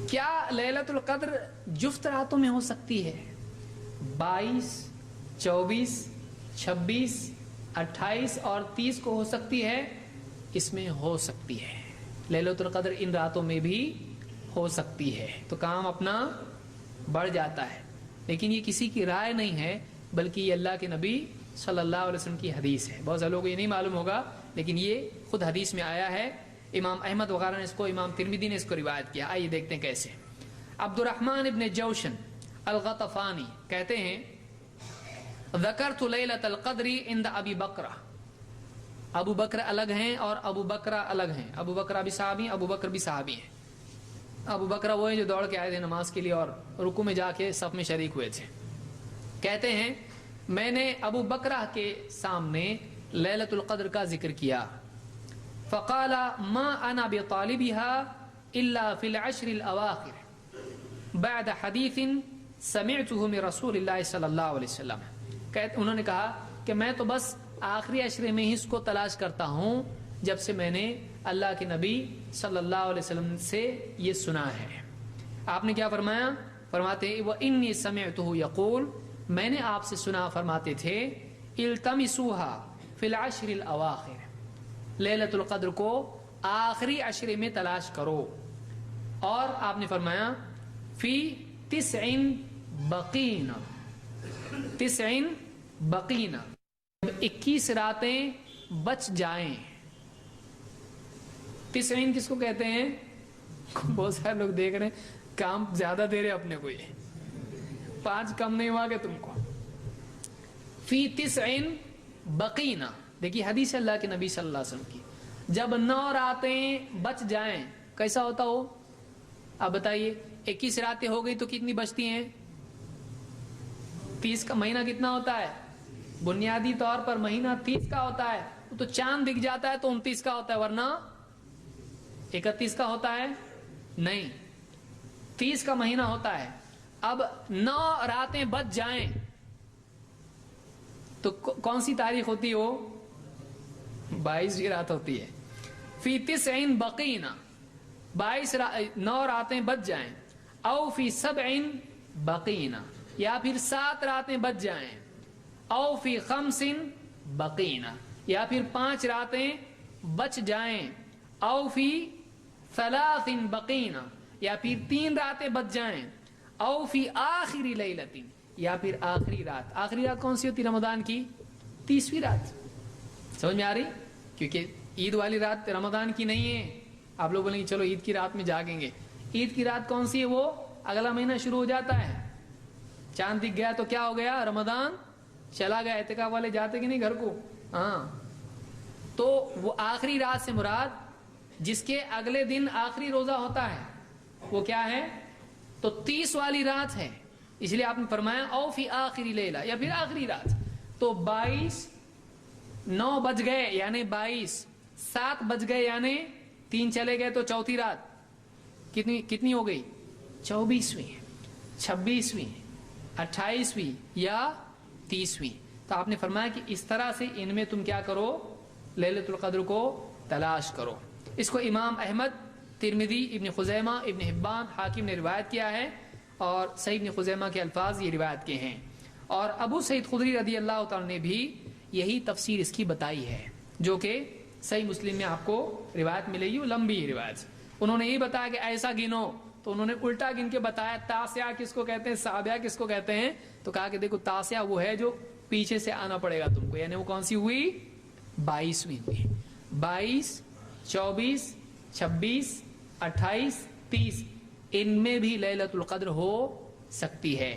کیا لیلۃ القدر جفت راتوں میں ہو سکتی ہے؟ 22، 24، 26، 28 اور 30 کو ہو سکتی ہے؟ اس میں ہو سکتی ہے، لیلۃ القدر ان راتوں میں بھی ہو سکتی ہے، تو کام اپنا بڑھ جاتا ہے۔ لیکن یہ کسی کی رائے نہیں ہے، بلکہ یہ اللہ کے نبی صلی اللہ علیہ وسلم کی حدیث ہے۔ بہت سے لوگوں کو یہ نہیں معلوم ہوگا، لیکن یہ خود حدیث میں آیا ہے۔ امام احمد وغیرہ نے اس کو، امام ترمذی نے اس کو روایت کیا۔ آئیے دیکھتے ہیں کیسے۔ عبد الرحمن ابن جوشن الغطفانی کہتے ہیں ذکرت لیلۃ القدر عند ابی بکرہ، ابو بکر الگ ہیں اور ابو بکرہ الگ ہیں، ابو بکرہ بھی صحابی ہیں، ابو بکر بھی صحابی ہیں۔ ابو بکرہ وہ ہیں جو دوڑ کے آئے تھے نماز کے لیے اور رکوع میں جا کے صف میں شریک ہوئے تھے۔ کہتے ہیں میں نے ابو بکرہ کے سامنے لیلۃ القدر کا ذکر کیا، فقال ما انا بطالبها الا في العشر الاواخر بعد حدیث سمعته من رسول اللہ صلی اللہ علیہ وسلم۔ انہوں نے کہا کہ میں تو بس آخری عشرے میں ہی اس کو تلاش کرتا ہوں جب سے میں نے اللہ کے نبی صلی اللہ علیہ وسلم سے یہ سنا ہے۔ آپ نے کیا فرمایا؟ فرماتے ہیں وَإِنِّي سَمِعْتُهُ يَقُولُ، میں نے آپ سے سنا فرماتے تھے التمسوها فی العشر الاواخر، لیلۃ القدر کو آخری عشرے میں تلاش کرو۔ اور آپ نے فرمایا فی 9 بقین، 9 بقین، 21 راتیں بچ جائیں۔ 9 کس کو کہتے ہیں؟ بہت سارے لوگ دیکھ رہے ہیں کام زیادہ دے رہے اپنے کو، یہ 5 کم نہیں ہوا کہ تم کو۔ فی 9 بقین، دیکھیے حدیث اللہ کے نبی صلی اللہ علیہ وسلم کی، جب 9 راتیں بچ جائیں کیسا ہوتا ہو؟ اب بتائیے 21 راتیں ہو گئی تو کتنی بچتی ہیں؟ 30 کا مہینہ کتنا ہوتا ہے؟ بنیادی طور پر مہینہ 30 کا ہوتا ہے، تو چاند دکھ جاتا ہے تو 29 کا ہوتا ہے، ورنہ 31 کا ہوتا ہے نہیں، 30 کا مہینہ ہوتا ہے۔ اب 9 راتیں بچ جائیں تو کون سی تاریخ ہوتی ہے؟ وہ 22 رات ہوتی ہے۔ فی 9 بقین، 9 راتیں بچ جائیں، او فی 7 بقین، یا پھر 7 راتیں بچ جائیں، او فی 5 بقین، یا پھر 5 راتیں بچ جائیں، او فی 3 بقین، یا پھر 3 راتیں بچ جائیں، او فی آخری لیلۃ، یا پھر آخری رات۔ آخری رات کون سی ہوتی رمضان کی؟ 30ویں رات۔ سمجھ میں آ رہی؟ کیونکہ عید والی رات رمضان کی نہیں ہے۔ آپ لوگ بولیں گے چلو عید کی رات میں جاگیں گے، عید کی رات کون سی ہے؟ وہ اگلا مہینہ شروع ہو جاتا ہے، چاند دکھ گیا تو کیا ہو گیا؟ رمضان چلا گیا۔ اعتکاف والے جاتے کہ نہیں گھر کو؟ ہاں، تو وہ آخری رات سے مراد جس کے اگلے دن آخری روزہ ہوتا ہے وہ کیا ہے؟ تو 30 والی رات ہے، اس لیے آپ نے فرمایا او فی آخری لیلہ، یا پھر آخری رات۔ تو 22، 9 بج گئے یعنی 22، 7 بج گئے یعنی 3 چلے گئے تو چوتھی رات کتنی ہو گئی؟ 24ویں، 26ویں، 28ویں یا 30ویں۔ تو آپ نے فرمایا کہ اس طرح سے ان میں تم کیا کرو؟ لیلۃ القدر کو تلاش کرو۔ اس کو امام احمد، ترمذی، ابن خزیمہ، ابن حبان، حاکم نے روایت کیا ہے، اور صحیح ابن خزیمہ کے الفاظ یہ روایت کے ہیں۔ اور ابو سعید خدری رضی اللہ تعالیٰ نے بھی یہی تفسیر اس کی بتائی ہے، جو کہ صحیح مسلم میں آپ کو روایت ملے گی، وہ لمبی روایت۔ انہوں نے یہ بتایا کہ ایسا گنو، تو انہوں نے الٹا گن کے بتایا تاسعہ کس کو کہتے ہیں، سابعہ کس کو کہتے ہیں، تو کہا کہ دیکھو تاسعہ وہ ہے جو پیچھے سے آنا پڑے گا تم کو، یعنی وہ کون سی ہوئی؟ 22ویں ہوئی۔ 22، 24، 26، 28، 30 ان میں بھی لیلۃ القدر ہو سکتی ہے۔